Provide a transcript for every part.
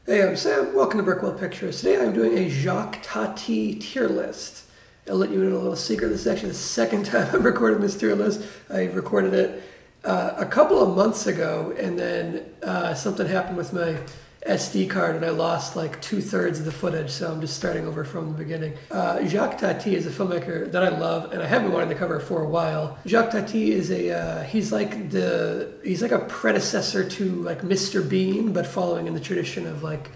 Hey, I'm Sam. Welcome to Brickwall Pictures. Today I'm doing a Jacques Tati tier list. I'll let you in on a little secret. This is actually the second time I'm recording this tier list. I recorded it a couple of months ago, and then something happened with my SD card, and I lost like 2/3 of the footage, so I'm just starting over from the beginning. Jacques Tati is a filmmaker that I love, and I have been wanting to cover for a while. Jacques Tati is he's like a predecessor to like Mr. Bean, but following in the tradition of like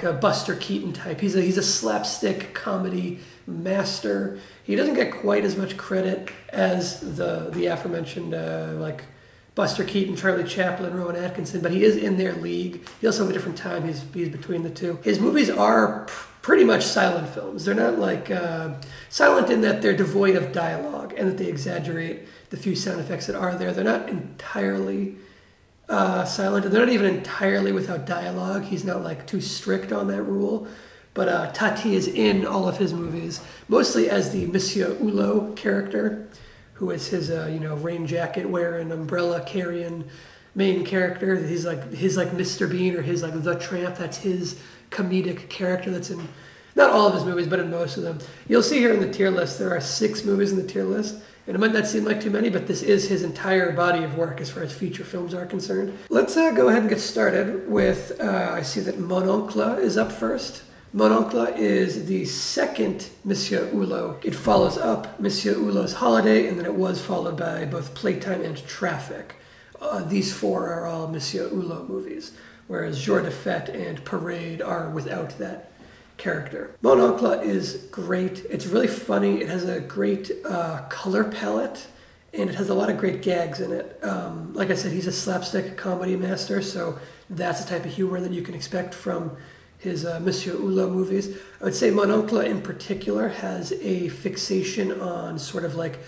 a Buster Keaton type. He's a slapstick comedy master. He doesn't get quite as much credit as the aforementioned like Buster Keaton, Charlie Chaplin, Rowan Atkinson, but he is in their league. He also has a different time. He's between the two. His movies are pretty much silent films. They're not like silent in that they're devoid of dialogue and that they exaggerate the few sound effects that are there. They're not entirely silent, and they're not even entirely without dialogue. He's not like too strict on that rule. But Tati is in all of his movies, mostly as the Monsieur Hulot character, who is his rain jacket wearing, umbrella carrying main character. He's like Mr. Bean or his like the Tramp. That's his comedic character that's in not all of his movies, but in most of them. You'll see here in the tier list there are 6 movies in the tier list, and it might not seem like too many, but this is his entire body of work as far as feature films are concerned. Let's go ahead and get started with I see that Mon Oncle is up first. Mon Oncle is the second Monsieur Hulot. It follows up Monsieur Hulot's Holiday, and then it was followed by both Playtime and Trafic. These 4 are all Monsieur Hulot movies, whereas Jour de Fete and Parade are without that character. Mon Oncle is great. It's really funny. It has a great color palette, and it has a lot of great gags in it. Like I said, he's a slapstick comedy master, so that's the type of humor that you can expect from his Monsieur Hulot movies. I would say Mon Oncle in particular has a fixation on sort of like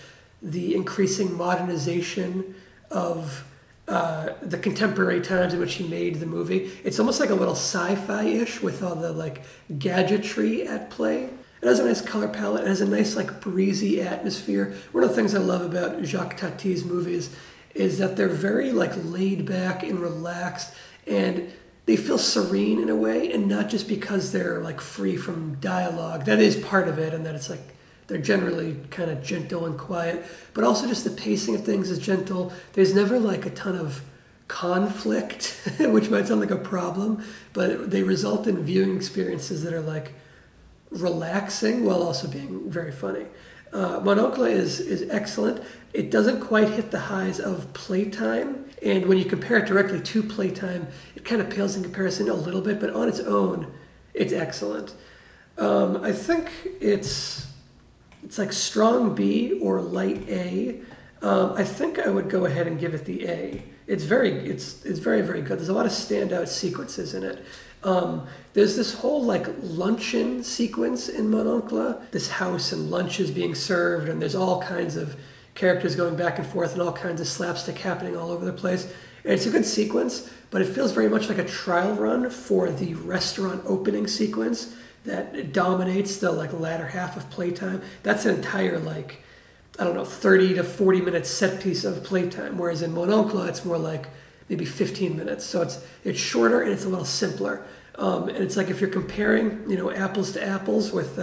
the increasing modernization of the contemporary times in which he made the movie. It's almost like a little sci-fi-ish with all the like gadgetry at play. It has a nice color palette. It has a nice like breezy atmosphere. One of the things I love about Jacques Tati's movies is that they're very like laid back and relaxed, and they feel serene in a way, and not just because they're like free from dialogue. That is part of it, and that it's like they're generally kind of gentle and quiet, but also just the pacing of things is gentle. There's never like a ton of conflict, which might sound like a problem, but they result in viewing experiences that are like relaxing while also being very funny. Mon Oncle is excellent. It doesn't quite hit the highs of Playtime, and when you compare it directly to Playtime, it kind of pales in comparison a little bit, but on its own, it's excellent. I think it's like strong B or light A. I think I would go ahead and give it the A. It's very, very good. There's a lot of standout sequences in it. There's this whole like luncheon sequence in Mon Oncle. This house and lunches being served, and there's all kinds of characters going back and forth and all kinds of slapstick happening all over the place. And it's a good sequence, but it feels very much like a trial run for the restaurant opening sequence that dominates the like latter half of Playtime. That's an entire like, I don't know, 30 to 40 minute set piece of Playtime, whereas in Mon Oncle it's more like maybe 15 minutes. So it's shorter and it's a little simpler. And it's like if you're comparing, apples to apples with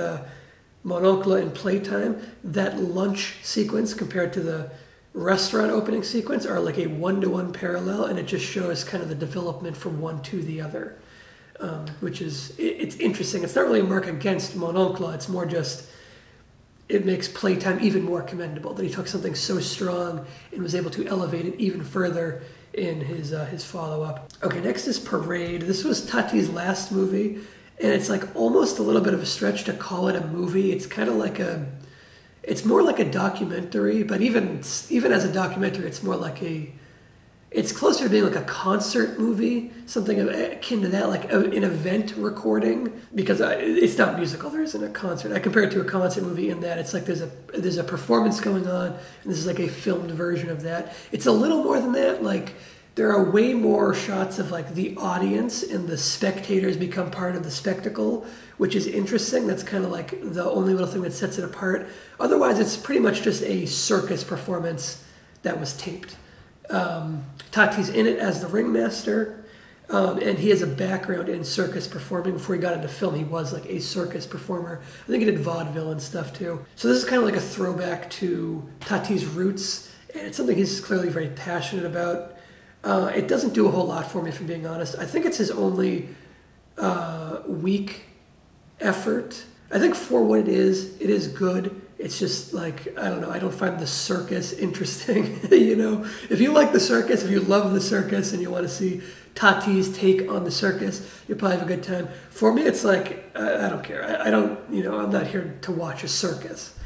Mon Oncle and Playtime, that lunch sequence compared to the restaurant opening sequence are like a 1-to-1 parallel, and it just shows kind of the development from one to the other, which is, it's interesting. It's not really a mark against Mon Oncle. It's more just, it makes Playtime even more commendable, that he took something so strong and was able to elevate it even further in his follow-up. Okay, next is Parade. This was Tati's last movie, and it's like almost a little bit of a stretch to call it a movie. It's kind of like it's more like a documentary, but even as a documentary, it's more like it's closer to being like a concert movie, something akin to that, like an event recording, because it's not musical. There isn't a concert. I compare it to a concert movie in that it's like there's a performance going on, and this is like a filmed version of that. It's a little more than that. Like there are way more shots of like the audience and the spectators become part of the spectacle, which is interesting. That's kind of like the only little thing that sets it apart. Otherwise, it's pretty much just a circus performance that was taped. Tati's in it as the ringmaster. And he has a background in circus performing. Before he got into film, he was like a circus performer. I think he did vaudeville and stuff too. So this is kind of like a throwback to Tati's roots, and it's something he's clearly very passionate about. It doesn't do a whole lot for me, if I'm being honest. I think it's his only weak effort. I think for what it is good. It's just like, I don't know, I don't find the circus interesting. You know, if you like the circus, if you love the circus and you want to see Tati's take on the circus, you'll probably have a good time. For me, it's like, I don't care. I don't, you know, I'm not here to watch a circus.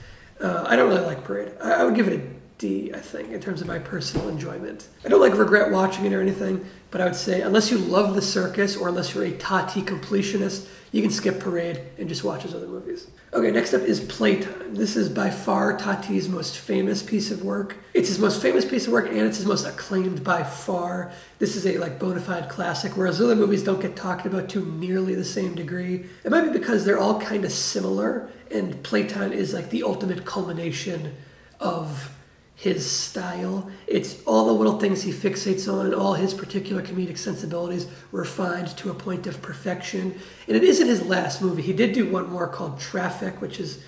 I don't really like Parade. I would give it a D, I think, in terms of my personal enjoyment. I don't like regret watching it or anything, but I would say unless you love the circus or unless you're a Tati completionist, you can skip Parade and just watch his other movies. Okay, next up is Playtime. This is by far Tati's most famous piece of work. It's his most famous piece of work and it's his most acclaimed by far. This is a like bona fide classic, whereas other movies don't get talked about to nearly the same degree. It might be because they're all kind of similar, and Playtime is like the ultimate culmination of his style. It's all the little things he fixates on and all his particular comedic sensibilities refined to a point of perfection. And it isn't his last movie. He did do one more called Trafic, which is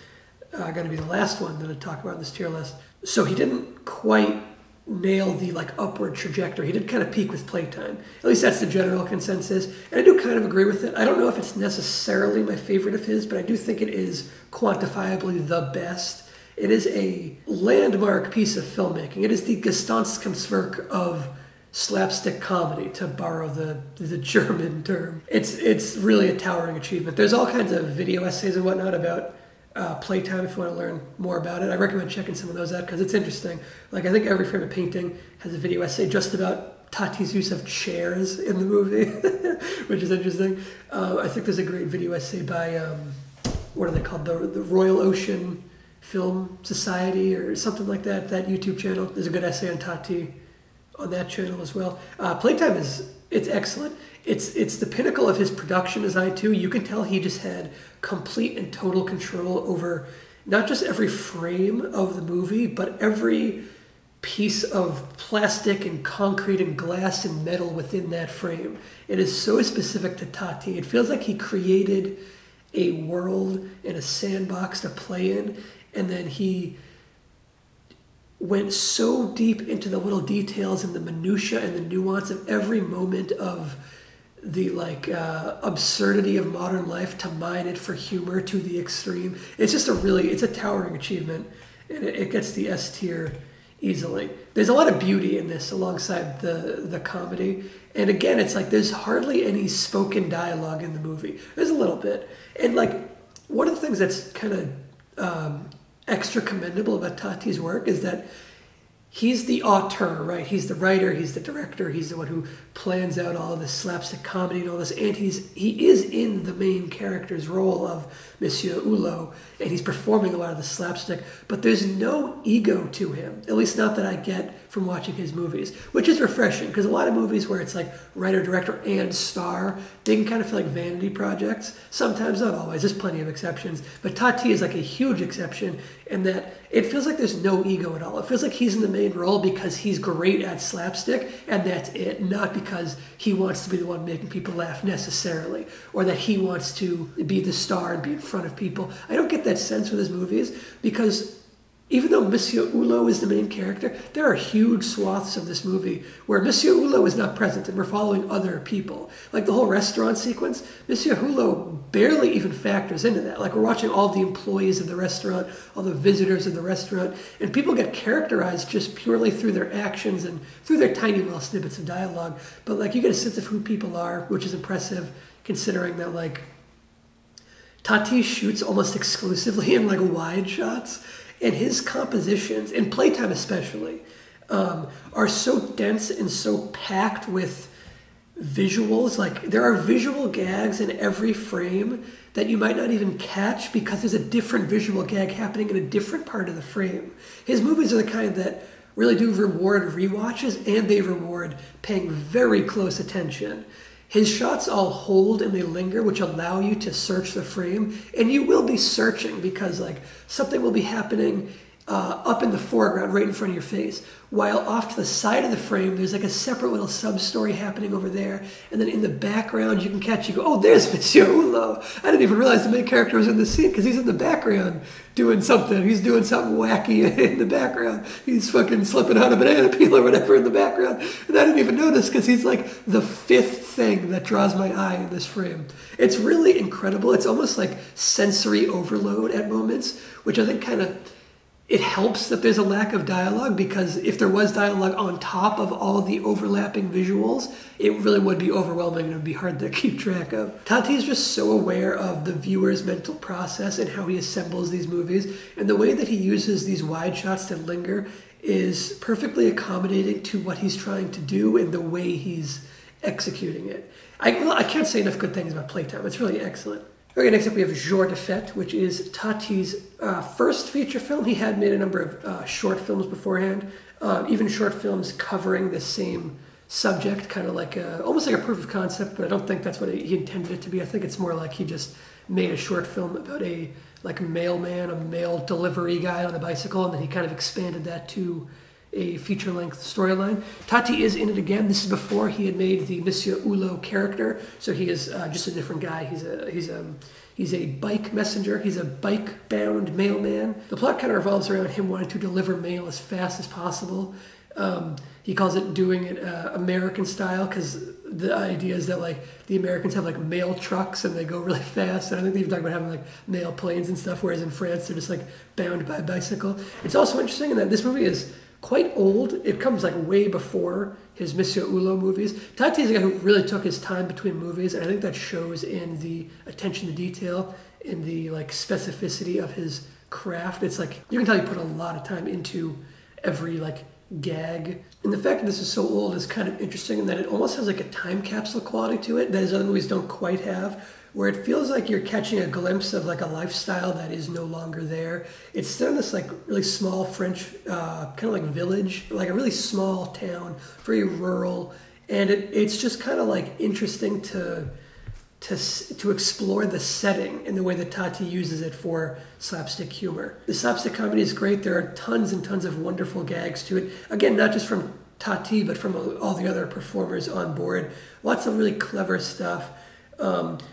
going to be the last one that I talk about in this tier list. So he didn't quite nail the like upward trajectory. He did kind of peak with Playtime. At least that's the general consensus. And I do kind of agree with it. I don't know if it's necessarily my favorite of his, but I do think it is quantifiably the best. It is a landmark piece of filmmaking. It is the Gesamtkunstwerk of slapstick comedy, to borrow the German term. It's really a towering achievement. There's all kinds of video essays and whatnot about Playtime if you want to learn more about it. I recommend checking some of those out because it's interesting. Like I think every frame of painting has a video essay just about Tati's use of chairs in the movie, which is interesting. I think there's a great video essay by, what are they called? The Royal Ocean Film Society or something like that YouTube channel. There's a good essay on Tati on that channel as well. Playtime it's excellent. It's the pinnacle of his production design too. You can tell he just had complete and total control over not just every frame of the movie, but every piece of plastic and concrete and glass and metal within that frame. It is so specific to Tati. It feels like he created a world and a sandbox to play in, and then he went so deep into the little details and the minutia and the nuance of every moment of the absurdity of modern life to mine it for humor to the extreme. It's just it's a towering achievement, and it gets the S tier easily. There's a lot of beauty in this alongside the comedy, and again, it's like there's hardly any spoken dialogue in the movie. There's a little bit, and like one of the things that's kind of extra commendable about Tati's work is that he's the auteur, right? He's the writer, he's the director, he's the one who plans out all of this slapstick comedy and all this, and he is in the main character's role of Monsieur Hulot, and he's performing a lot of the slapstick, but there's no ego to him, at least not that I get from watching his movies, which is refreshing, because a lot of movies where it's like writer, director, and star, they can kind of feel like vanity projects. Sometimes, not always, there's plenty of exceptions, but Tati is like a huge exception in that it feels like there's no ego at all. It feels like he's in the main role because he's great at slapstick, and that's it, not because he wants to be the one making people laugh necessarily, or that he wants to be the star and be in front of people. I don't get that sense with his movies, because even though Monsieur Hulot is the main character, there are huge swaths of this movie where Monsieur Hulot is not present and we're following other people. Like the whole restaurant sequence, Monsieur Hulot barely even factors into that. Like we're watching all the employees of the restaurant, all the visitors of the restaurant, and people get characterized just purely through their actions and through their tiny little snippets of dialogue. But like you get a sense of who people are, which is impressive considering that like Tati shoots almost exclusively in like wide shots. And his compositions, in Playtime especially, are so dense and so packed with visuals. Like there are visual gags in every frame that you might not even catch because there's a different visual gag happening in a different part of the frame. His movies are the kind that really do reward rewatches, and they reward paying very close attention. His shots all hold and they linger, which allow you to search the frame, and you will be searching because like something will be happening up in the foreground, right in front of your face, while off to the side of the frame, there's like a separate little sub-story happening over there, and then in the background, you can catch, you go, oh, there's Monsieur Hulot. I didn't even realize the main character was in the scene, because he's in the background doing something. He's doing something wacky in the background. He's fucking slipping on a banana peel or whatever in the background, and I didn't even notice, because he's like the fifth thing that draws my eye in this frame. It's really incredible. It's almost like sensory overload at moments, which I think kind of, it helps that there's a lack of dialogue, because if there was dialogue on top of all the overlapping visuals, it really would be overwhelming and it would be hard to keep track of. Tati is just so aware of the viewer's mental process and how he assembles these movies, and the way that he uses these wide shots to linger is perfectly accommodating to what he's trying to do and the way he's executing it. I can't say enough good things about Playtime. It's really excellent. Okay, next up we have Jour de Fete, which is Tati's first feature film. He had made a number of short films beforehand, even short films covering the same subject, kind of like almost like a proof of concept, but I don't think that's what he intended it to be. I think it's more like he just made a short film about a mailman, a mail delivery guy on a bicycle, and then he kind of expanded that to a feature-length storyline. Tati is in it again. This is before he had made the Monsieur Hulot character, so he is just a different guy. He's a bike messenger. He's a bike-bound mailman. The plot kind of revolves around him wanting to deliver mail as fast as possible. He calls it doing it American style, because the idea is that like the Americans have like mail trucks and they go really fast, and I think they've talked about having like mail planes and stuff, whereas in France they're just like bound by a bicycle. It's also interesting in that this movie is quite old. It comes like way before his Monsieur Hulot movies. Tati is a guy who really took his time between movies, and I think that shows in the attention to detail, in the like specificity of his craft. It's like you can tell he put a lot of time into every like gag. And the fact that this is so old is kind of interesting in that it almost has like a time capsule quality to it that his other movies don't quite have, where it feels like you're catching a glimpse of like a lifestyle that is no longer there. It's still in this like really small French kind of like village, like a really small town, very rural, and it's just kind of like interesting to explore the setting in the way that Tati uses it for slapstick humor. The slapstick comedy is great. There are tons and tons of wonderful gags to it. Again, not just from Tati, but from all the other performers on board. Lots of really clever stuff.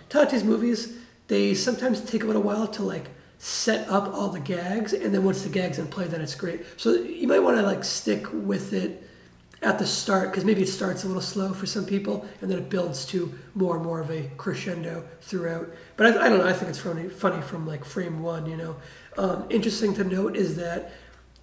Tati's movies, they sometimes take a little while to like set up all the gags, and then once the gag's in play, then it's great. So you might want to like stick with it at the start, because maybe it starts a little slow for some people, and then it builds to more and more of a crescendo throughout. But I don't know, I think it's funny from like frame one, you know. Interesting to note is that,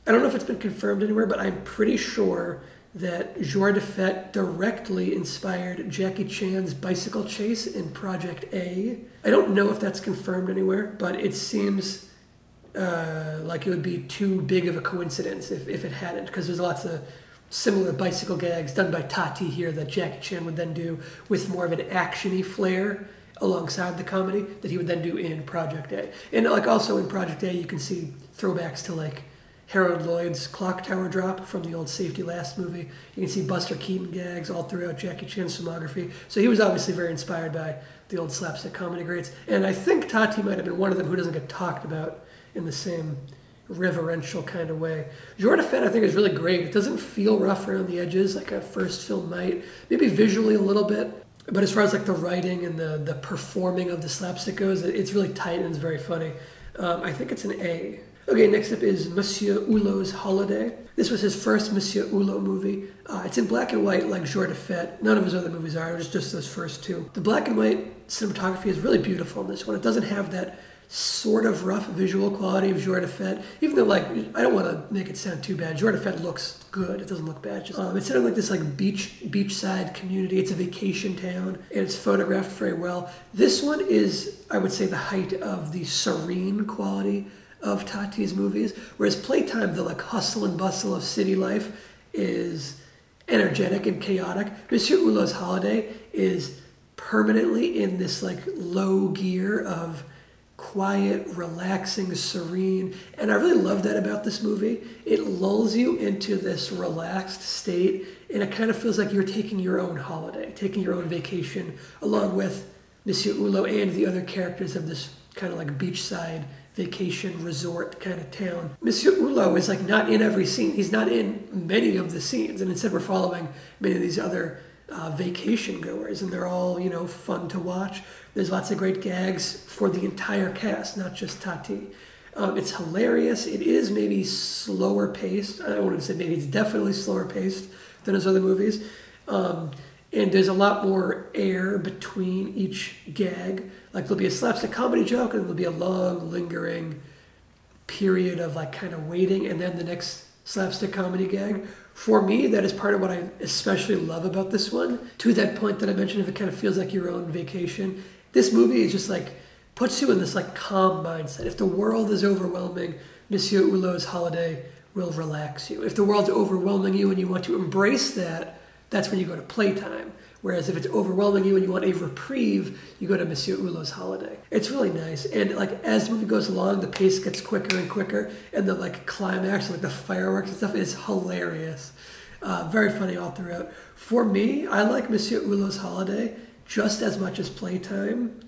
I don't know if it's been confirmed anywhere, but I'm pretty sure that Jour de Fete directly inspired Jackie Chan's bicycle chase in Project A. I don't know if that's confirmed anywhere, but it seems like it would be too big of a coincidence if it hadn't, because there's lots of similar bicycle gags done by Tati here that Jackie Chan would then do with more of an action-y flair alongside the comedy that he would then do in Project A. And like also in Project A, you can see throwbacks to like Harold Lloyd's clock tower drop from the old Safety Last movie. You can see Buster Keaton gags all throughout Jackie Chan's filmography. So he was obviously very inspired by the old slapstick comedy greats. And I think Tati might have been one of them who doesn't get talked about in the same reverential kind of way. Jour de Fete, I think, is really great. It doesn't feel rough around the edges like a first film might. Maybe visually a little bit. But as far as like the writing and the performing of the slapstick goes, it's really tight and it's very funny. I think it's an A. Okay, next up is Monsieur Hulot's Holiday. This was his first Monsieur Hulot movie. It's in black and white like Jour de Fete. None of his other movies are, it's just those first two. The black and white cinematography is really beautiful in this one. It doesn't have that sort of rough visual quality of Jour de Fete, even though like, I don't want to make it sound too bad. Jour de Fete looks good, it doesn't look bad. It's set in like this like beachside community. It's a vacation town, and it's photographed very well. This one is, I would say, the height of the serene quality of Tati's movies, whereas Playtime, the like hustle and bustle of city life, is energetic and chaotic. Monsieur Hulot's Holiday is permanently in this like low gear of quiet, relaxing, serene, and I really love that about this movie. It lulls you into this relaxed state, and it kind of feels like you're taking your own holiday, taking your own vacation, along with Monsieur Hulot and the other characters of this kind of like beachside vacation resort kind of town. Monsieur Hulot is like not in every scene. He's not in many of the scenes, and instead we're following many of these other vacation goers, and they're all, you know, fun to watch. There's lots of great gags for the entire cast, not just Tati. It's hilarious. It is maybe slower paced. I wouldn't say maybe, it's definitely slower paced than his other movies. And there's a lot more air between each gag. Like there'll be a slapstick comedy joke, and there'll be a long, lingering period of like kind of waiting, and then the next slapstick comedy gag. For me, that is part of what I especially love about this one. To that point that I mentioned, if it kind of feels like your own vacation, this movie is just like, puts you in this like calm mindset. If the world is overwhelming, Monsieur Hulot's holiday will relax you. If the world's overwhelming you and you want to embrace that, that's when you go to Playtime. Whereas if it's overwhelming you and you want a reprieve, you go to Monsieur Hulot's holiday. It's really nice. And like as the movie goes along, the pace gets quicker and quicker, and the like climax, like the fireworks and stuff, is hilarious. Very funny all throughout. For me, I like Monsieur Hulot's holiday just as much as Playtime.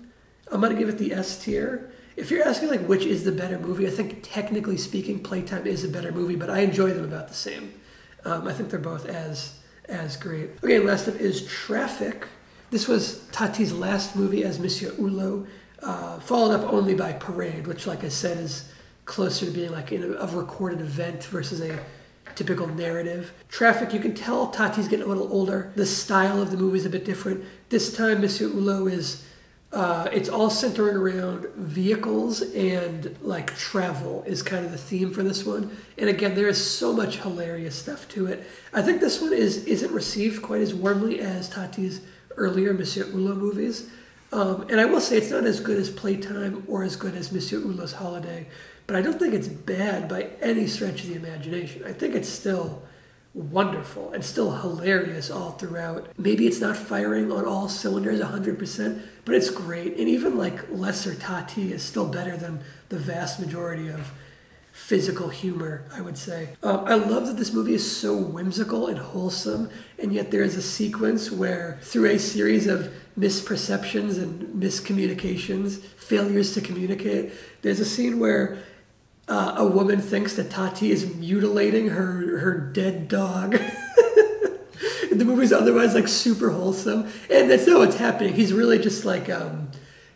I'm gonna give it the S tier. If you're asking like which is the better movie, I think technically speaking, Playtime is a better movie, but I enjoy them about the same. I think they're both as great. Okay, last up is Trafic. This was Tati's last movie as Monsieur Hulot, followed up only by Parade, which, like I said, is closer to being like a recorded event versus a typical narrative. Trafic, you can tell Tati's getting a little older. The style of the movie is a bit different. This time, Monsieur Hulot is, it's all centering around vehicles and like travel is kind of the theme for this one. And again, there is so much hilarious stuff to it. I think this one isn't received quite as warmly as Tati's earlier Monsieur Hulot movies. And I will say it's not as good as Playtime or as good as Monsieur Hulot's Holiday, but I don't think it's bad by any stretch of the imagination. I think it's still wonderful and still hilarious all throughout. Maybe it's not firing on all cylinders 100%, but it's great. And even like lesser Tati is still better than the vast majority of physical humor, I would say. I love that this movie is so whimsical and wholesome, and yet there is a sequence where through a series of misperceptions and miscommunications, failures to communicate, there's a scene where a woman thinks that Tati is mutilating her dead dog. The movie's otherwise like super wholesome, and that's not what's happening. He's really just like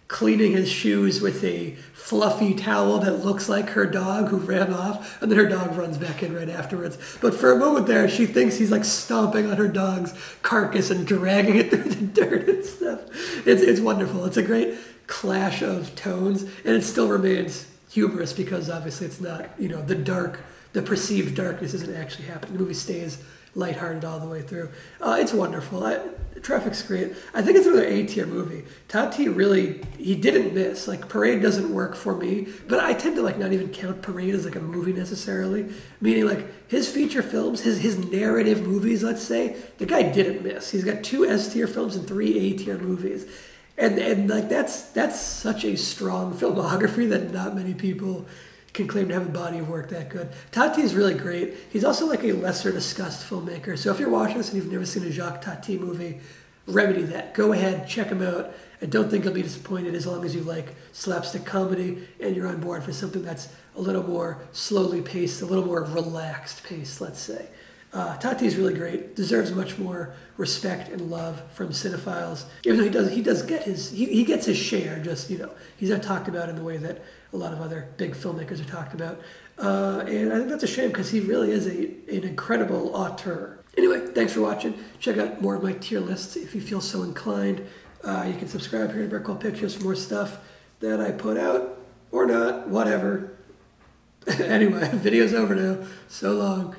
cleaning his shoes with a fluffy towel that looks like her dog who ran off, and then her dog runs back in right afterwards. But for a moment there, she thinks he's like stomping on her dog's carcass and dragging it through the dirt and stuff. It's wonderful. It's a great clash of tones, and it still remains humorous because obviously it's not, you know, the perceived darkness isn't actually happening. The movie stays lighthearted all the way through. It's wonderful. Trafic's great. I think it's another A-tier movie. Tati really, he didn't miss. Like Parade doesn't work for me, but I tend to like not even count Parade as like a movie necessarily. Meaning like his feature films, his narrative movies, let's say, the guy didn't miss. He's got 2 S-tier films and 3 A-tier movies. And like that's such a strong filmography that not many people can claim to have a body of work that good. Tati is really great. He's also like a lesser discussed filmmaker. So if you're watching this and you've never seen a Jacques Tati movie, remedy that. Go ahead, check him out. I don't think you'll be disappointed as long as you like slapstick comedy and you're on board for something that's a little more slowly paced, a little more relaxed paced, let's say. Tati is really great, deserves much more respect and love from cinephiles. Even though he does get he gets his share, just, you know, he's not talked about in the way that a lot of other big filmmakers are talked about. And I think that's a shame because he really is an incredible auteur. Anyway, thanks for watching. Check out more of my tier lists if you feel so inclined. You can subscribe here to Brickwall Pictures for more stuff that I put out, or not, whatever. Anyway, video's over now. So long.